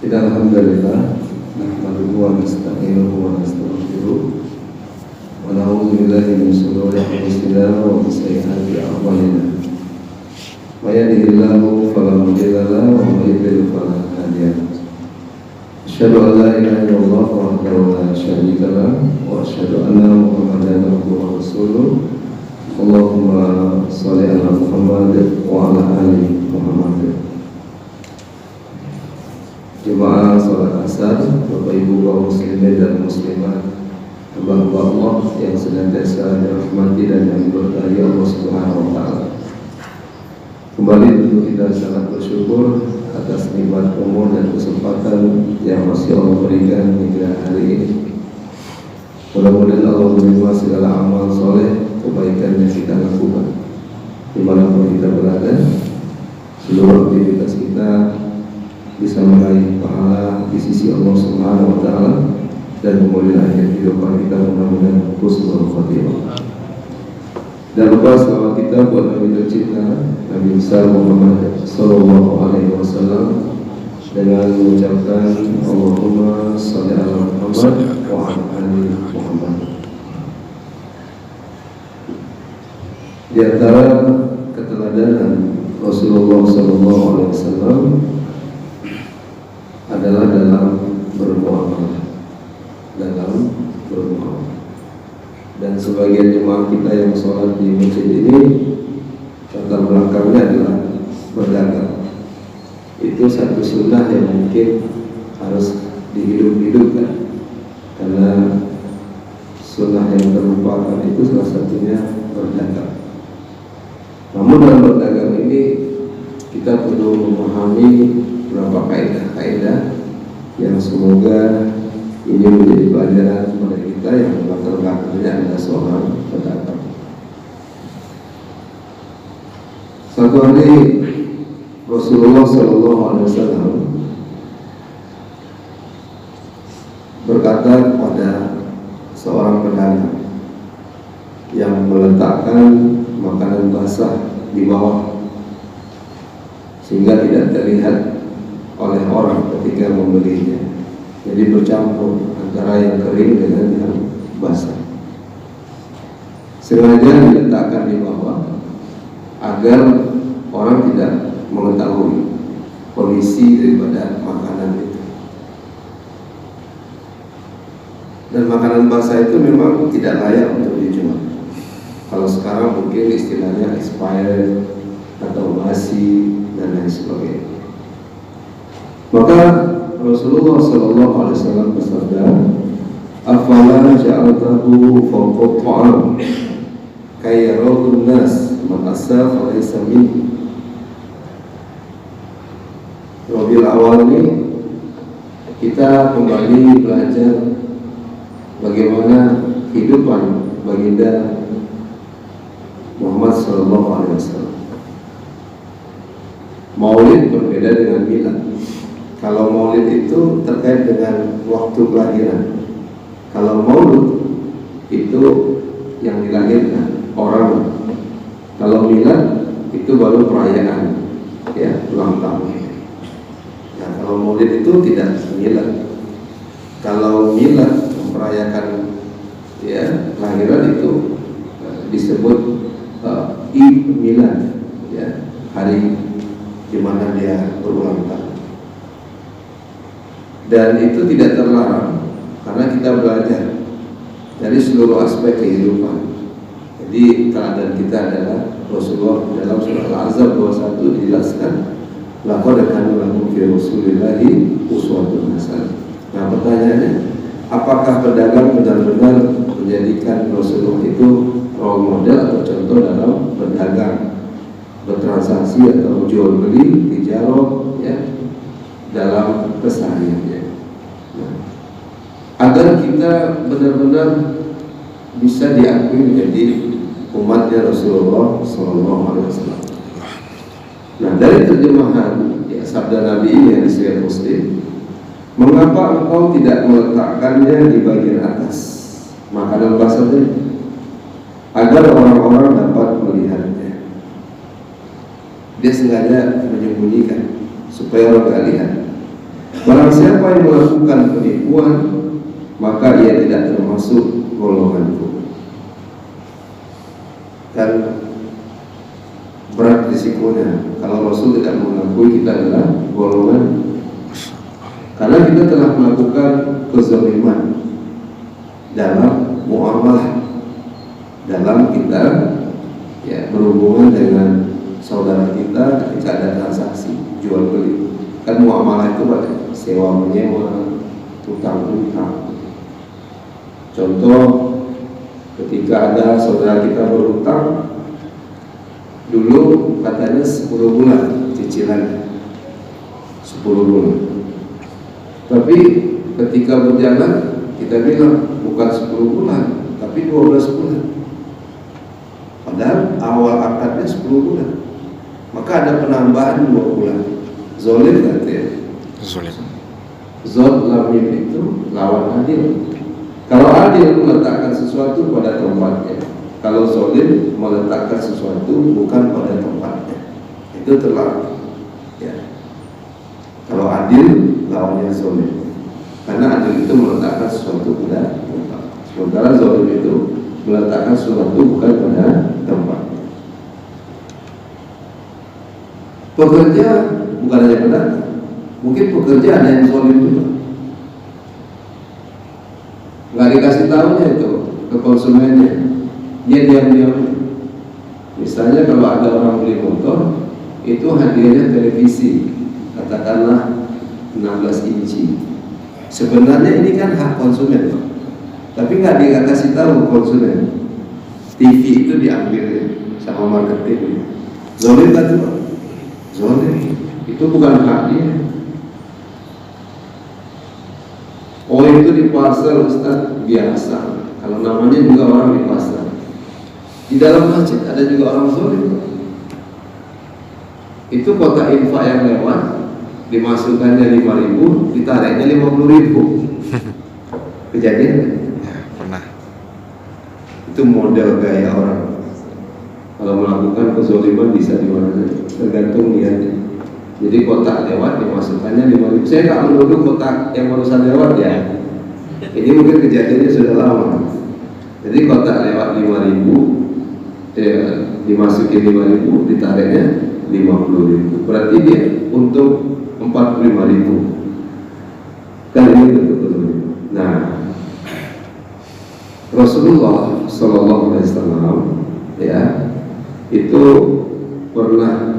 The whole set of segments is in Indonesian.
Alhamdulillah nahmaduhu wa nasta'inuhu wa nastaghfiruh wa na'udzu billahi min shururi anfusina wa min sayyiati a'malina. May yahdihillahu fala mudilla lahu wa may yudlil fala hadiya lahu. Asyhadu an la ilaha illallah wahdahu la syarika lahu wa asyhadu anna Muhammadan abduhu wa rasuluh. Allahumma shalli ala Muhammad wa ala ali Muhammad. Jemaah salat asar, Bapak Ibu kaum muslimin dan muslimat, hamba-hamba Allah yang senantiasa dirahmati dan yang diberkahi Allah Subhanahu wa taala. Kembali tentu kita sangat bersyukur atas nikmat umur dan kesempatan yang masih Allah berikan hingga hari ini. Mudah-mudahan Allah menerima segala amal soleh kebaikan yang kita lakukan dimanapun kita berada. Seluruh aktivitas kita bisa meraih pahala di sisi Allah Subhanahu wa taala dan kemudian akhir kehidupan kita mudah-mudahan husnul khotimah. Dan lupa selawat kita buat Nabi tercinta Nabi besar Muhammad sallallahu alaihi wasallam dengan mengucapkan Allahumma shalli ala Muhammad wa ala ali Muhammad. Di antara keteladanan Rasulullah sallallahu alaihi wasallam adalah dalam bermuamalah, dan sebagian jemaah kita yang sholat di masjid ini latar belakangnya adalah berdagang. Itu satu sunnah yang mungkin harus dihidup-hidupkan, karena sunnah yang terlupakan itu salah satunya berdagang. Namun dalam berdagang ini kita perlu memahami beberapa kaidah-kaidah yang semoga ini menjadi pelajaran kepada kita yang latar belakangnya adalah seorang pedagang. Suatu hari Rasulullah SAW berkata kepada seorang pedagang yang meletakkan makanan basah di bawah sehingga tidak terlihat oleh orang ketika membelinya. Jadi bercampur antara yang kering dengan yang basah. Sengaja diletakkan di bawah agar orang tidak mengetahui kondisi daripada makanan itu. Dan makanan basah itu memang tidak layak untuk dijual. Kalau sekarang mungkin istilahnya expired atau basi dan lain sebagainya. Maka Rasulullah SAW bersabda, "Afala ja'altahu fawqa ta'am kaya yarahun nas man asaf alaysa min." Rabiul awal ini kita kembali belajar bagaimana kehidupan baginda Muhammad SAW. Maulid berbeda dengan milad. Kalau maulid itu terkait dengan waktu kelahiran. Kalau maulud itu yang dilahirkan orang. Kalau milad itu baru perayaan, ya, ulang tahun. Nah, kalau maulid itu tidak milad. Kalau milad merayakan ya kelahiran itu disebut Id Milad, ya, hari di mana dia berulang tahun. Dan itu tidak terlarang karena kita belajar dari seluruh aspek kehidupan. Jadi teladan kita adalah Rasulullah dalam surah Al-Ahzab 21 dijelaskan, laqad kana lakum fi Rasulillahi uswatun hasanah. Nah, pertanyaannya, apakah pedagang benar-benar menjadikan Rasulullah itu role model atau contoh dalam berdagang, bertransaksi atau jual beli, tijarah, ya, dalam kesehariannya? Nah, agar kita benar-benar bisa diakui menjadi umatnya Rasulullah SAW. Nah, dari terjemahan ya, sabda Nabi ini yang disebut Muslim, mengapa engkau tidak meletakkannya di bagian atas makanan basah tadi, agar orang-orang dapat melihatnya? Dia sengaja menyembunyikan supaya orang tidak lihat. Barang siapa yang melakukan penipuan, maka ia tidak termasuk golonganku. Dan berat risikonya kalau Rasul tidak mengakui kita adalah golongan, karena kita telah melakukan kezaliman dalam muamalah, dalam kita berhubungan dengan saudara kita ketika ada transaksi jual beli. Kan muamalah itu pada sewa menyewa, utang utang. Contoh, ketika ada saudara kita berutang, dulu katanya 10 bulan cicilannya, 10 bulan. Tapi ketika berjalan kita bilang bukan 10 bulan, tapi 12 bulan. Padahal awal akadnya 10 bulan. Maka ada penambahan 2 bulan. Zolim katanya. Zolim. Zolim itu lawan adil. Kalau adil meletakkan sesuatu pada tempatnya, kalau zolim meletakkan sesuatu bukan pada tempatnya, itu terlalu. Kalau adil lawannya zolim, karena adil itu meletakkan sesuatu pada tempat, sementara zolim itu meletakkan sesuatu bukan pada tempat. Pekerja bukan hanya pedagang, mungkin pekerja ada yang zolim juga, nggak dikasih tahunya itu ke konsumennya, dia diam-diam. Misalnya kalau ada orang beli motor, itu hadiahnya televisi, katakanlah 16 inci. Sebenarnya ini kan hak konsumen, tapi nggak dikasih tahu konsumen. TV itu diambil sama marketing. Zolim kan itu? Zolim. Itu bukan hak dia. Oh itu di pasar Ustaz biasa. Kalau namanya juga orang di pasar. Di dalam masjid ada juga orang zolim. Itu kota infak yang lewat, dimasukkannya 5.000, ditariknya 50.000. Kejadian? Ya, pernah. Itu model gaya orang. Kalau melakukan kezoliman bisa di mana saja, tergantung niatnya. Jadi kotak lewat dimasukkannya 5.000. Saya tak menuduh kotak yang barusan lewat ya. Ini mungkin kejadiannya sudah lama. Jadi kotak lewat 5.000, dimasukin 5.000, ditariknya 50.000. Berarti dia untuk 45.000. Kan ini betul-betul. Nah, Rasulullah Sallallahu Alaihi Wasallam itu pernah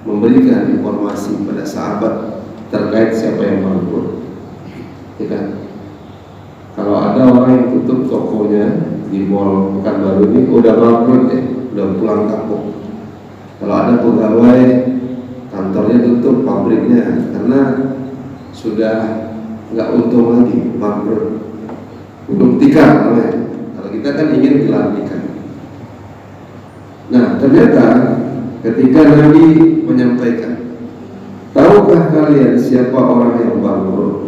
memberikan informasi pada sahabat terkait siapa yang bangkrut. Ya kan? Kalau ada orang yang tutup tokonya di Mall Pekanbaru ini udah bangkrut ya, udah pulang kampung. Kalau ada pegawai kantornya tutup, pabriknya, karena sudah nggak untung lagi, bangkrut, belum tikar namanya. Kalau kita kan ingin gelar tikar. Nah ternyata ketika Nabi menyampaikan, tahukah kalian siapa orang yang bangkrut?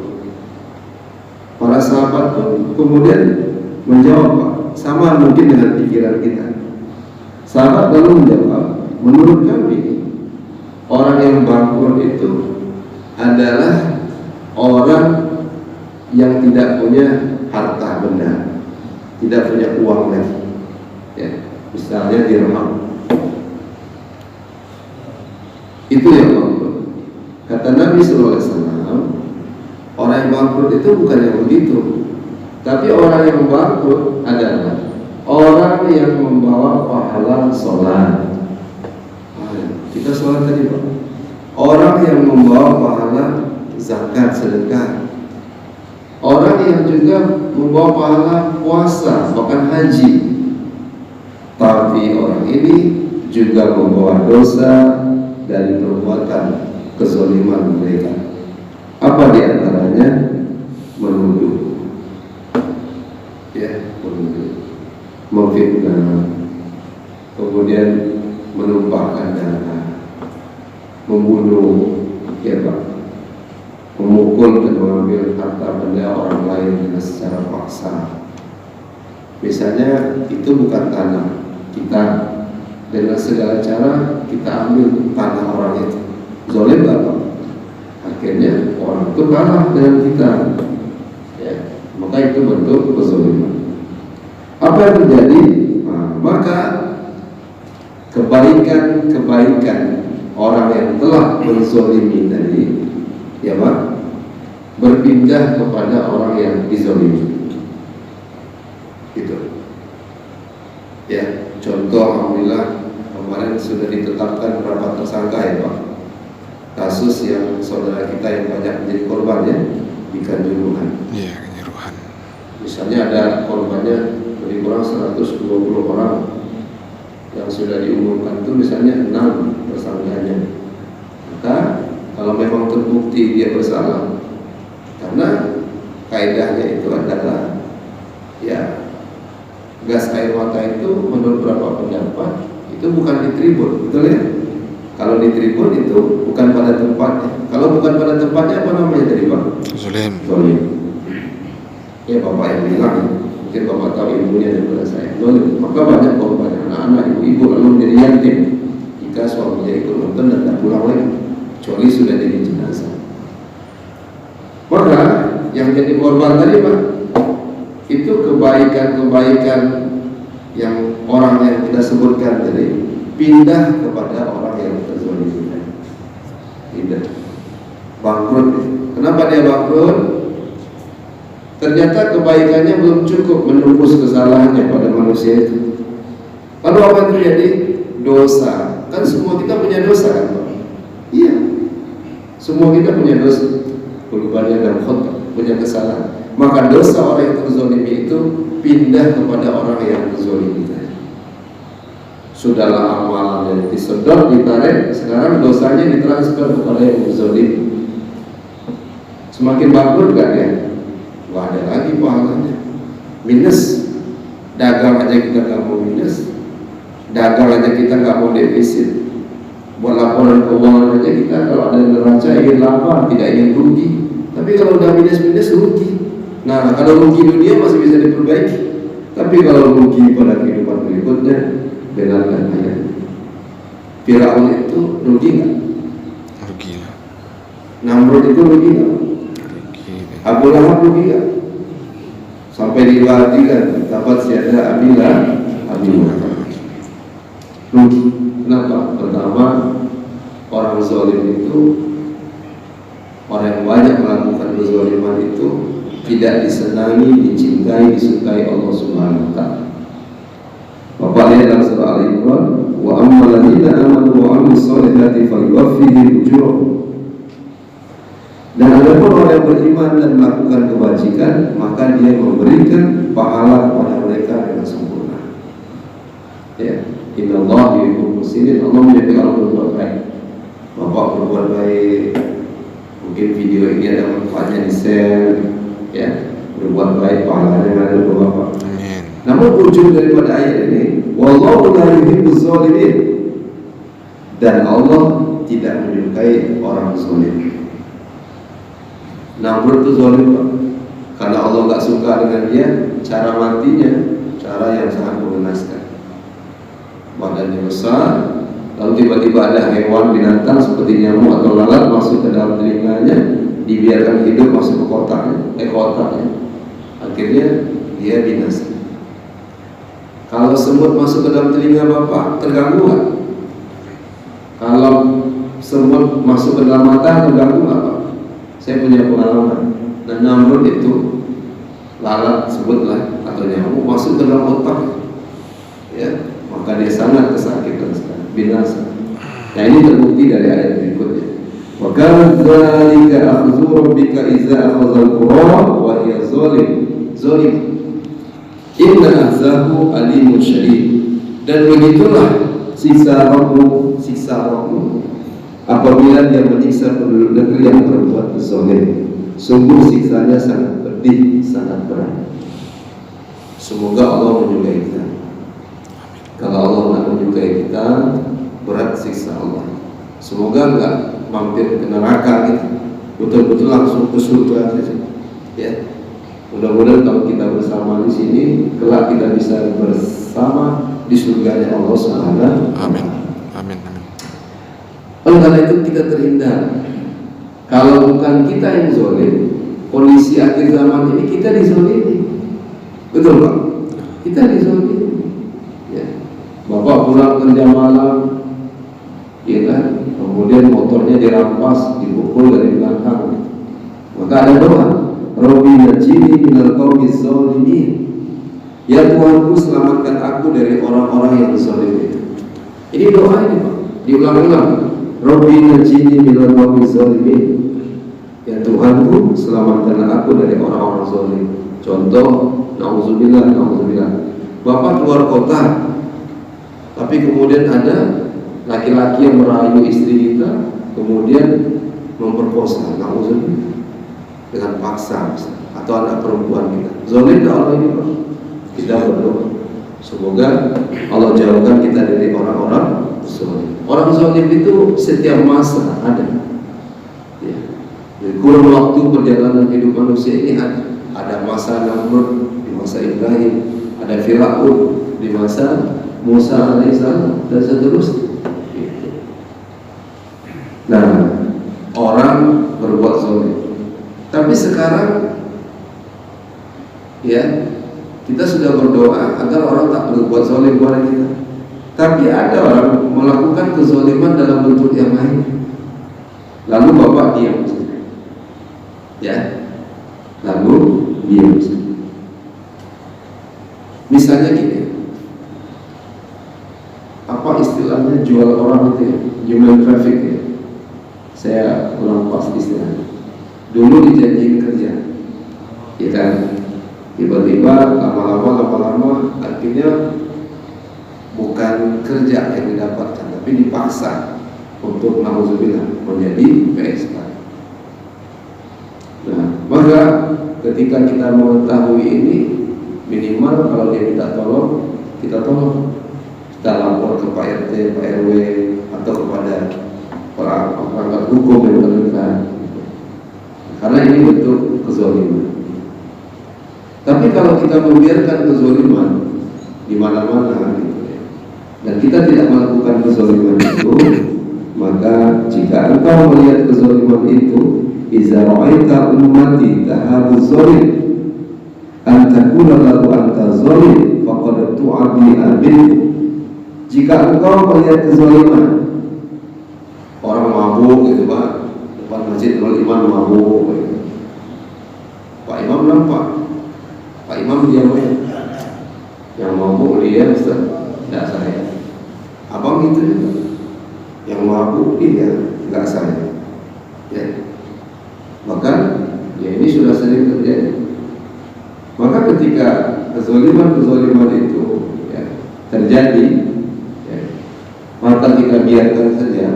Para sahabat pun kemudian menjawab, sama mungkin dengan pikiran kita. Sahabat lalu menjawab, menurut kami orang yang bangkrut itu adalah orang yang tidak punya harta benda, tidak punya uang lagi, ya, misalnya dirham. Itu yang bangkrut. Kata Nabi SAW, orang yang bangkrut itu bukan yang begitu, tapi orang yang bangkrut adalah orang yang membawa pahala sholat. Kita sholat tadi Pak. Orang yang membawa pahala zakat, sedekah. Orang yang juga membawa pahala puasa, bahkan haji. Tapi orang ini juga membawa dosa dari perbuatan kezaliman mereka. Apa di antaranya? Menuduh, ya, menuduh, memfitnah, kemudian menumpahkan darah, membunuh, ya Pak, memukul dan mengambil harta benda orang lain dengan secara paksa. Misalnya itu bukan tanah kita, dengan segala cara kita ambil tanah orang itu. Zolim apa? Akhirnya orang orang itu kalah dengan kita, ya, maka itu bentuk kezaliman. Apa yang terjadi? Maka kebaikan orang yang telah menzalimi tadi, ya Pak, berpindah kepada orang yang dizalimi. Gitu. Ya, contoh alhamdulillah kemarin sudah ditetapkan berapa tersangka ya Pak. Kasus yang saudara kita yang banyak menjadi korban ya di Kanjuruhan. Iya, Kanjuruhan. Misalnya ada korbannya lebih kurang 120 orang yang sudah diumumkan itu misalnya 6 tersangkanya. Maka kalau memang terbukti dia bersalah, karena kaidahnya itu adalah ya gas air mata itu menurut beberapa pendapat itu bukan di tribun, betul ya? Kalau di tribun itu bukan pada tempatnya. Kalau bukan pada tempatnya apa namanya tadi Pak? Zalim. Ya Bapak yang bilang, mungkin Bapak tahu ilmunya daripada saya. Zalim. Maka banyak korban anak-anak, ibu-ibu lalu menjadi yatim jika suaminya ikut nonton dan tidak pulang lagi, kecuali sudah jadi jenazah. Maka yang jadi korban tadi Pak, itu kebaikan-kebaikan yang orang yang kita sebutkan tadi pindah kepada orang yang terzalimi. Pindah, bangkrut. Kenapa dia bangkrut? Ternyata kebaikannya belum cukup menembus kesalahannya pada manusia itu. Lalu apa yang terjadi? Dosa. Kan semua kita punya dosa kan Pak? Iya, semua kita punya dosa. Perubahannya dan khotob, punya kesalahan. Maka dosa orang yang terzalimi itu pindah kepada orang yang terzalimi. Sudahlah amalannya disedot, ditarik, sekarang dosanya ditransfer kepada yang terzalimi. Semakin bangkrut gak dia? Gak ada lagi pahalanya. Minus. Dagang aja kita gak mau minus, dagang aja kita gak mau defisit. Buat laporan keuangan aja kita kalau ada neraca ingin laba, tidak ingin rugi. Tapi kalau udah minus-minus rugi. Nah, kalau rugi dunia masih bisa diperbaiki, tapi kalau rugi pada kehidupan berikutnya, dengarkan ayat. Firaun itu rugi nggak? Rugi lah. Namrud itu rugi nggak? Rugi. Abu Lahab rugi nggak? Sampai diwartikan dapat siada Abilah. Rugi. Kenapa? Pertama, orang zalim itu, orang yang banyak melakukan kezaliman itu tidak disenangi, dicintai, disukai Allah Subhanahu wa Ta'ala. Bapak lihat dalam surah Al-Imran, wa ammal ladzina amanu wa 'amilus shalihati falyuwaffihim ujurahum. Dan adapun orang yang beriman dan melakukan kebajikan, maka dia memberikan pahala kepada mereka dengan sempurna. Ya, innallaha yuhibbul muhsinin. Allah menyukai orang berbuat baik. Bapak berbuat baik, mungkin video ini ada manfaatnya di-share, ya, berbuat baik pahalanya ada ke Bapak. Amin. Namun ujung daripada ayat ini, wallahu la yuhibbuz zalimin, dan Allah tidak menyukai orang zalim. Namrud itu zalim Pak, karena Allah nggak suka dengan dia, cara matinya cara yang sangat mengenaskan. Badannya besar, lalu tiba-tiba ada hewan binatang seperti nyamuk atau lalat masuk ke dalam telinganya, dibiarkan hidup masuk ke kotaknya, akhirnya dia binasa. Kalau semut masuk ke dalam telinga Bapak, terganggu nggak? Kalau semut masuk ke dalam mata, terganggu nggak Pak? Saya punya pengalaman. Dan Namrud itu lalat sebutlah atau nyamuk masuk ke dalam otak, ya, maka dia sangat kesakitan sekali, binasa. Nah ini terbukti dari ayat berikutnya. Wa kadzalika akhdhu rabbika idza akhadhal qura wa hiya zalim. Inna akhzahu alimun syadid. Dan begitulah siksa Rabbmu apabila dia menyiksa penduduk negeri yang berbuat zalim. Sungguh siksanya sangat pedih, sangat berat. Semoga Allah menyukai kita. Kalau Allah tidak menyukai kita, berat siksa Allah. Semoga enggak mampir ke neraka gitu, betul-betul langsung ke surga saja. Ya, mudah-mudahan kalau kita bersama di sini, kelak kita bisa bersama di surganya Allah Subhanahu. Amin. Amin. Amin. Oleh karena itu kita terhindar Kalau bukan kita yang zolim, kondisi akhir zaman ini kita dizolimi. Betul Pak? Kita dizolimi. Ya. Bapak pulang kerja malam, ya kan? Kemudian motornya dirampas, dipukul dari belakang. Maka ada doa, Rabbi najini minal qaumiz zalimin. Ya Tuhanku, selamatkan aku dari orang-orang yang zalim itu. Ini doa ini Pak, diulang-ulang. Rabbi najini minal qaumiz zalimin. Ya Tuhanku, selamatkan aku dari orang-orang zalim. Contoh, na'udzubillah. Bapak keluar kota, tapi kemudian ada laki-laki yang merayu istri kita, kemudian memperkosa, na'udzubillah, dengan paksa, atau anak perempuan kita. Zalim tak Allah ini Pak? Kita berdoa, semoga Allah jauhkan kita dari orang-orang zalim. Orang zalim itu setiap masa ada. Ya. Di kurun waktu perjalanan hidup manusia ini ada masa Namrud di masa Ibrahim, ada Firaun di masa Musa alaihissalam, dan seterusnya. Nah, orang berbuat zalim. Tapi sekarang, ya, kita sudah berdoa agar orang tak berbuat zalim kepada kita. Tapi ada orang melakukan kezaliman dalam bentuk yang lain. Lalu Bapak diam, ya. Lalu diam. Misalnya gini, apa istilahnya jual orang itu ya? Human traffic ya. Saya kurang pas istilahnya. Dulu dijanjiin kerja, ya kan? Tiba-tiba lama-lama akhirnya bukan kerja yang didapatkan, tapi dipaksa untuk na'udzubillah menjadi PSK. Nah, maka ketika kita mengetahui ini, minimal kalau dia minta tolong, kita tolong. Kita lapor ke Pak RT, Pak RW, atau kepada perangkat hukum yang terdekat. Karena ini bentuk kezaliman. Tapi kalau kita membiarkan kezaliman di mana-mana gitu ya, dan kita tidak melakukan kezaliman itu, maka jika engkau melihat kezaliman itu, iza ra'aita ummati tahabu zalim an takuna lahu anta zalim faqad tu'adi abin. Jika engkau melihat kezaliman, orang mabuk gitu Pak, depan masjid kalau imam mabuk, Pak Imam nampak, Pak Imam diam aja. Yang mabuk dia, Ustaz, tidak saya. Abang itu juga. Yang mabuk dia, tidak saya. Ya. Maka ya ini sudah sering terjadi. Maka ketika kezaliman itu ya, terjadi, ya, maka kita biarkan saja.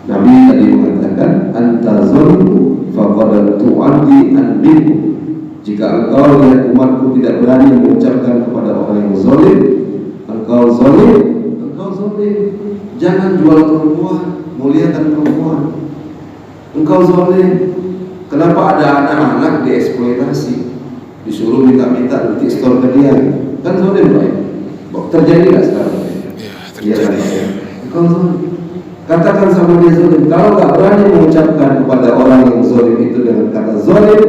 Nabi tadi mengatakan anta zalimu faqad tu'addi an bihi. Jika engkau lihat umatku tidak berani mengucapkan kepada orang yang zalim, engkau zalim. Jangan jual perempuan, muliakan perempuan. Engkau zalim. Kenapa ada anak-anak dieksploitasi, disuruh minta-minta nanti store ke dia? Kan zalim Pak. Terjadi nggak sekarang? Iya kan? Engkau zalim. Katakan sama dia zalim. Kalau tak berani mengucapkan kepada orang yang zalim itu dengan kata zalim,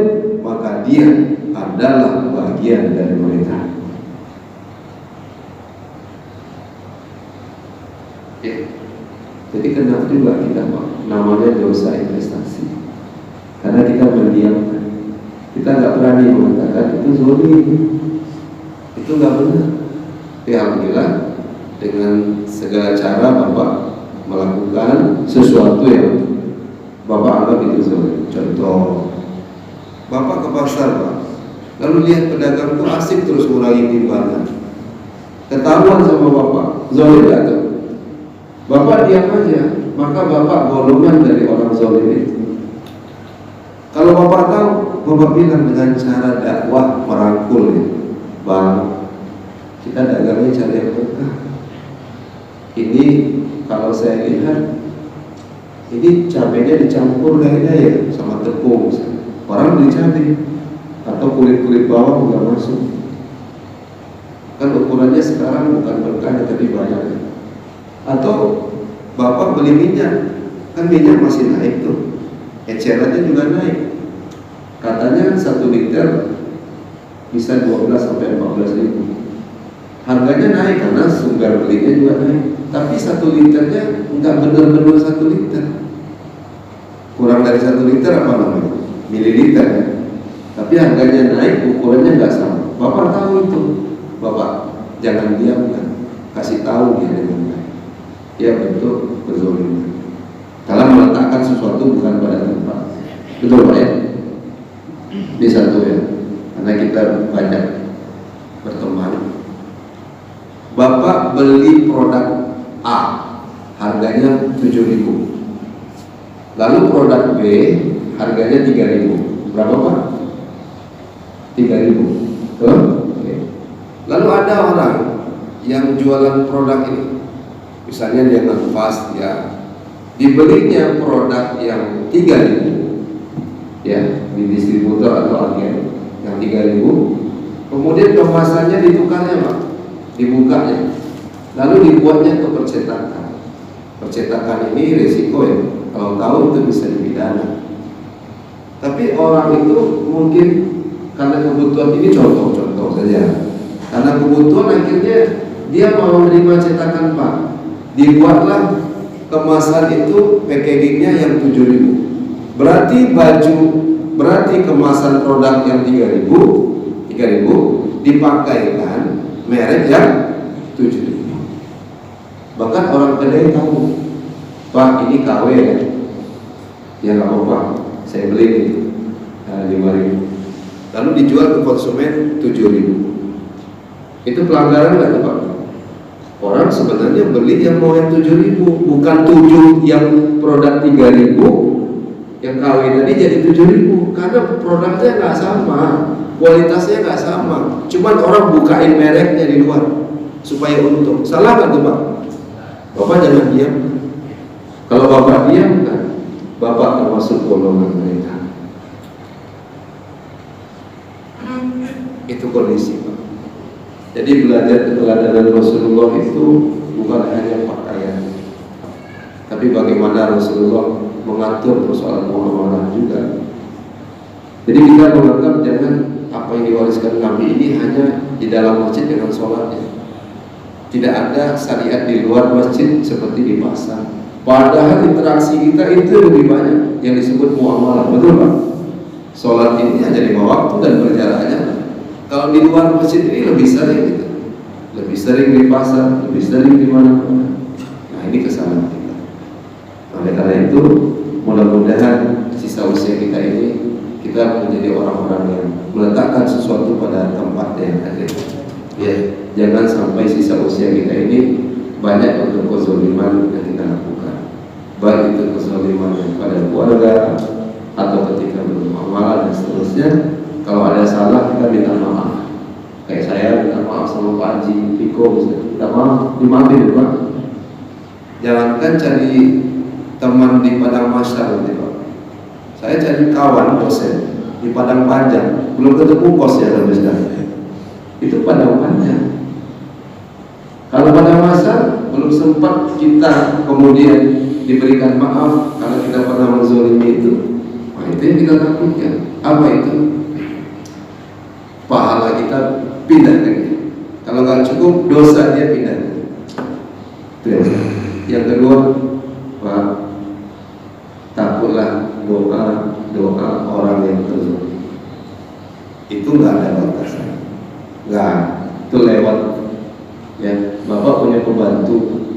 maka dia adalah bagian dari mereka. Ya. Jadi kenapa juga kita Pak, namanya dosa investasi. Karena kita mendiamkan, kita nggak berani mengatakan itu zalim, itu nggak benar. Ya alhamdulillah, dengan segala cara Bapak melakukan sesuatu yang Bapak anggap itu zalim. Contoh, Bapak ke pasar Pak, lalu lihat pedagang itu asik terus ngurangi timbangan, ketahuan sama Bapak, zalim nggak tuh? Bapak diam aja, maka Bapak golongan dari orang zalim itu. Kalau Bapak tahu, Bapak bilang dengan cara dakwah merangkul ya, Bang, kita dagangnya cari yang berkah. Ini kalau saya lihat, ini cabenya dicampur gaya sama tepung. Orang beli cabai atau kulit-kulit bawang nggak masuk. Kan ukurannya sekarang bukan berkah tapi banyak. Atau Bapak beli minyak, kan minyak masih naik tuh, ecerannya juga naik. Katanya 1 liter bisa 12 sampai 14 ribu. Harganya naik karena sumber belinya juga naik. Tapi 1 liternya nggak benar-benar 1 liter. Kurang dari 1 liter apa namanya? Mililiter ya. Tapi harganya naik, ukurannya nggak sama. Bapak tahu itu, Bapak jangan diamkan, kasih tahu dia dengan baik. Ya bentuk kezaliman. Kalau meletakkan sesuatu bukan pada tempat, betul Pak ya? Ini satu ya, karena kita banyak berteman. Bapak beli produk A, harganya 7.000. Lalu produk B, harganya 3.000. Berapa Pak? 3.000. Betul? Oke. Lalu ada orang yang jualan produk ini, misalnya dia ngepas ya, dibelinya produk yang 3.000 ya, di distributor atau agen yang 3.000, kemudian kemasannya ditukarnya Pak, dibukanya, lalu dibuatnya ke percetakan. Percetakan ini resiko ya, kalau tahu itu bisa dipidana. Tapi orang itu mungkin karena kebutuhan, ini contoh saja, karena kebutuhan akhirnya dia mau menerima cetakan Pak, dibuatlah kemasan itu packagingnya yang 7.000. Berarti kemasan produk yang 3.000 dipakaikan merek yang 7.000. Bahkan orang kedai tahu, Pak ini KW ya, ya nggak apa-apa, saya beli itu 5.000. Lalu dijual ke konsumen 7.000. Itu pelanggaran nggak tuh Pak? Orang sebenarnya beli yang mau yang 7.000, bukan 7 yang produk 3.000, yang KW tadi jadi 7.000, karena produknya nggak sama, kualitasnya nggak sama. Cuman orang bukain mereknya di luar supaya untung. Salah nggak tuh Pak? Bapak jangan diam. Kalau Bapak diam kan, Bapak termasuk golongan mereka. Itu kondisi Pak. Jadi belajar keteladanan Rasulullah itu bukan hanya pakaian, tapi bagaimana Rasulullah mengatur persoalan muamalah juga. Jadi kita menganggap jangan apa yang diwariskan Nabi ini hanya di dalam masjid dengan sholatnya. Tidak ada syariat di luar masjid seperti di pasar. Padahal interaksi kita itu lebih banyak yang disebut muamalah, betul Pak? Sholat ini hanya 5 waktu dan berjaraknya. Kalau di luar masjid ini lebih sering gitu. Lebih sering di pasar, lebih sering di mana-mana. Nah ini kesalahan kita. Oleh karena itu mudah-mudahan sisa usia kita ini kita menjadi orang-orang yang meletakkan sesuatu pada tempat yang ada. Ya, jangan sampai sisa usia kita ini banyak untuk kezaliman yang kita lakukan. Baik itu kezaliman pada keluarga atau ketika bermuamalah dan seterusnya. Kalau ada salah kita minta maaf. Kayak saya minta maaf sama Pak Haji Piko, minta maaf, dimaafin Pak. Jangankan cari teman di padang masyar nanti Pak. Saya cari kawan dosen di padang panjang, belum ketemu kos ya sampai sekarang. Itu padang panjang. Kalau padang masyar belum sempat kita kemudian diberikan maaf karena kita pernah menzalimi itu. Nah itu yang kita takutkan. Apa itu? Pahala kita pindah lagi. Kalau nggak cukup, dosa dia pindah. Yang kedua, Pak, takutlah doa orang yang terzalimi. Itu nggak ada batasan. Nggak, itu lewat. Ya, Bapak punya pembantu,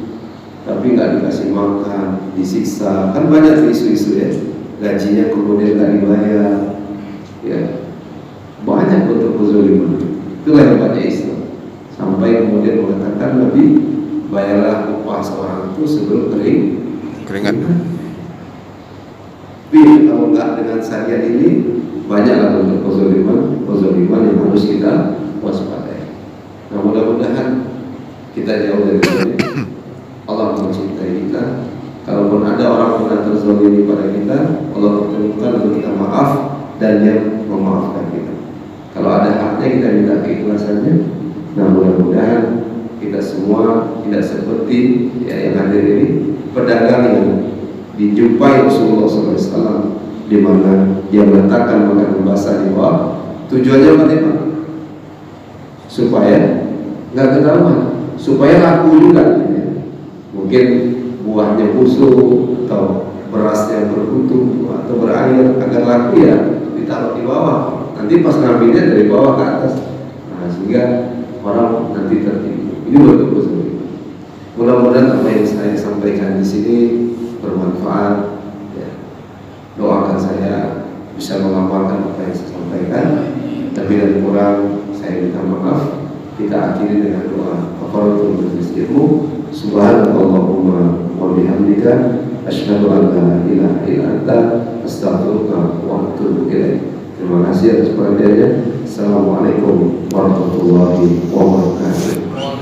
tapi nggak dikasih makan, disiksa. Kan banyak isu-isu ya. Gajinya kemudian nggak dibayar. Ya. Banyak bentuk kezaliman. Itulah hebatnya Islam. Sampai kemudian mengatakan lebih bayarlah upah seorang itu sebelum keringat. Tapi kalau enggak dengan syariat ini banyaklah bentuk kezaliman yang harus kita waspadai. Nah mudah-mudahan kita jauh dari ini. Allah mencintai kita. Kalaupun ada orang yang terzalimi pada kita, Allah pertemukan untuk kita maaf dan dia memaafkan kita. Kalau ada haknya kita minta keikhlasannya. Nah mudah-mudahan kita semua tidak seperti ya, yang hadir ini pedagang yang dijumpai Rasulullah SAW, di mana dia meletakkan makanan basah di bawah. Tujuannya apa? Supaya nggak ketahuan, supaya laku juga. Mungkin buahnya busuk atau berasnya berkutu atau berair, agar laku ya ditaruh di bawah. Nanti pas ngambilnya dari bawah ke atas, nah, sehingga orang nanti tertipu. Ini betul-betul seperti itu. Mudah-mudahan apa yang saya sampaikan di sini bermanfaat. Ya. Doakan saya bisa mengamalkan apa yang saya sampaikan. Lebih dan kurang saya minta maaf. Kita akhiri dengan doa kafaratul majlis ilmu. Subhanallahumma wa bihamdika asyhadu an la ilaha illa anta astaghfiruka wa atubu ilaik. Terima kasih atas perhatiannya. Assalamualaikum warahmatullahi wabarakatuh.